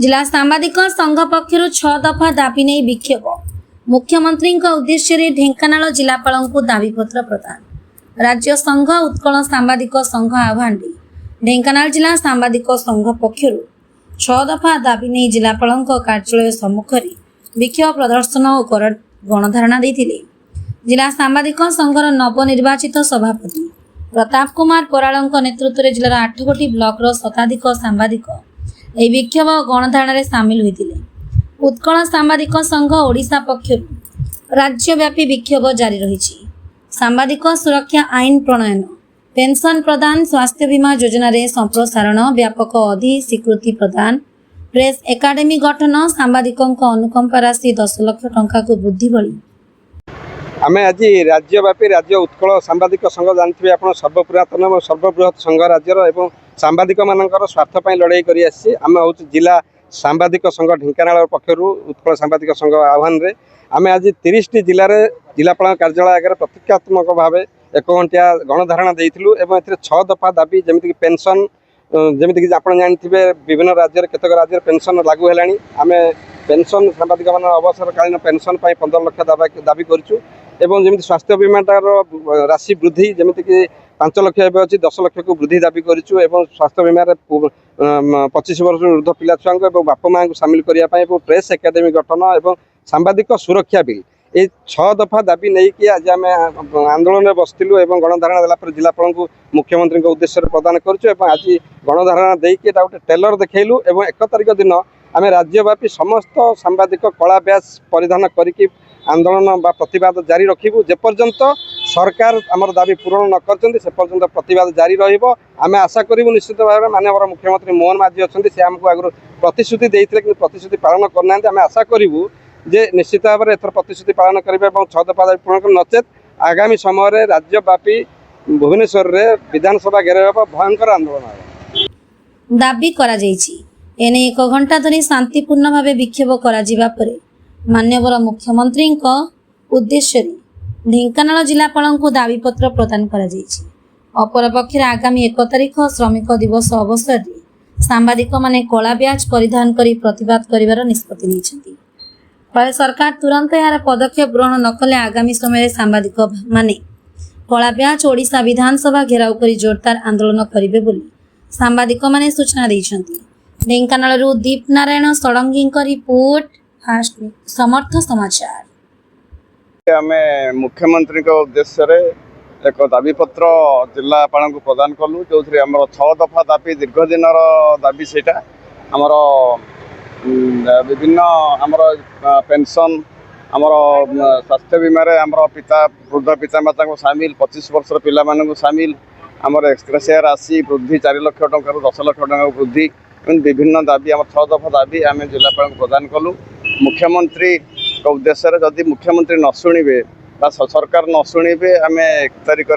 जिला सांबादिक संघ पक्षर 6 दफा दाबी नहीं विक्षोभ मुख्यमंत्री उद्देश्य ढेंकानाल जिलापाल को दाबीपत्र प्रदान राज्य संघ उत्कल सांबादिक संघ आह्वान ढेंकानाल जिला सांबादिक संघ पक्षर 6 दफा दाबी नहीं जिलापाल कार्यालय सम्मुख विक्षोभ प्रदर्शन और गणधारणा देते जिला सांबादिक संघर नवनिर्वाचित सभापति प्रताप कुमार पराल नेतृत्व में जिलार 8 ब्लॉक शताधिक सांबादिक यह विक्षोभ गणधारण सामिल होते उत्कल सांबादिक संघ ओडिशा पक्षर राज्यव्यापी विक्षोभ जारी रही सांबादिक सुरक्षा आईन प्रणयन पेंशन प्रदान स्वास्थ्य बीमा योजना रे संप्रसारण व्यापक अधिस्वीकृति प्रदान प्रेस एकाडेमी गठन सांबादिकों अनुकंपा राशि 10 लाख टंका को वृद्धि भली आम आज राज्यव्यापी राज्य उत्कल सांबादिक संघ जानते आप सर्वपुरातन और सर्वबृहत संघ राज्यर और सांबादिक मानकर स्वार्थपाई लड़ाई कर आम हूँ जिला सांबादिक संघ ढेंकानाल पक्षर उत्कल सांबादिक संघ आह्वान रे आम आज 30टी जिले में जिलापाल कार्यालय आगे प्रतीकात्मक भाव 1 घंटिया गणधारणा देइथिलु एवं एथिरे 6 दफा दाबी जमिति पेंशन जमिति आप जानते विभिन्न राज्य केतक राज्य पेंशन लागू है आम पेंशन सांबादिक मान अवसरकालीन पेंशन 15 लाख दाबी करूँ एवं जमी स्वास्थ्य बीमाटार राशि वृद्धि जमीक 5 लाख एवं अच्छी 10 लाख को वृद्धि दाबी करूँ एवं स्वास्थ्य बीमार 25 वर्ष ऊर्ध्व पिला छुआ और बापा माँ को सामिल करने प्रेस एकाडेमी गठन और सांबादिक सुरक्षा बिल ये 6 दफा दाबी नहीं कि आज आम आंदोलन में बसलु और गणधारणा देला जिलापाल को मुख्यमंत्री उद्देश्य प्रदान करूँ आज गणधारणा देकी गोटे टेलर देखलु और 1 तारिख दिन आम राज्यव्यापी समस्त सांबादिक कला बैच परिधान करके आंदोलन बा प्रतिवाद जारी रखिबु जेपर्यंत सरकार आमर दाबी पूरण न करछन्ति से पर्यंत प्रतिवाद जारी रहिबो आमे आशा करिबु निश्चित भाव माननीय मुख्यमंत्री मोहन माझी अछन्ति से आमको आगु प्रतिश्रुति देइथिले कि प्रतिश्रुति पालन करनांते आमे आशा करिबु जे निश्चित भाव एथर प्रतिश्रुति पालन करिबे और 6 दफा दाबी पूरण कर नचेत आगामी समय रे राज्यव्यापी भुवनेश्वर रे विधानसभा घेराव भयंकर आंदोलन दाबी करा जायछि एने 1 घंटा धरी शांतिपूर्ण भाव विक्षोभ करा जिबा परे माननीय मुख्यमंत्री उद्देश्य ढेंकानाल जिलापाल को दाबीपत्र प्रदान करा जायछि अपरपक्षे आगामी 1 तारिख श्रमिक दिवस अवसर में सांबादिक माने कला ब्याज परिधान करी प्रतिवाद करिवार निष्पत्ति नेछन्ति फल सरकार तुरंत यार पदक्षेप ग्रहण न कले आगामी समय सांबादिक माने कला ब्याज ओडिशा विधानसभा घेराव करी जोरदार आंदोलन करिवे बोली सांबादिक माने सूचना दैछन्ति ढेंकानाल दीप नारायण षडंगी रिपोर्ट फास्ट समर्थ समाचार आम मुख्यमंत्री उद्देश्य एक दाबीपत्र जिलापाल को प्रदान कलु जो आम 6 दफा दाबी दीर्घ दिन दाबी से आमर विभिन्न आमर पेंशन आमर स्वास्थ्य बीमार आमर पिता वृद्ध पितामाता को सामिल 25 वर्ष पिला को सामिल आमर एक्सग्रेसिया राशि वृद्धि 4 लाख टंका 10 लाख टंका वृद्धि विभिन्न दाबी आम 6 दफा दाबी आम जिलापाल को प्रदान कलु मुख्यमंत्री उद्देश्य जदि मुख्यमंत्री न शुणे सरकार न शुणे आम 1 तारिख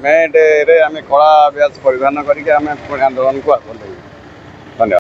मे डे आम कला ब्याज परिधान करके आम आंदोलन को आगे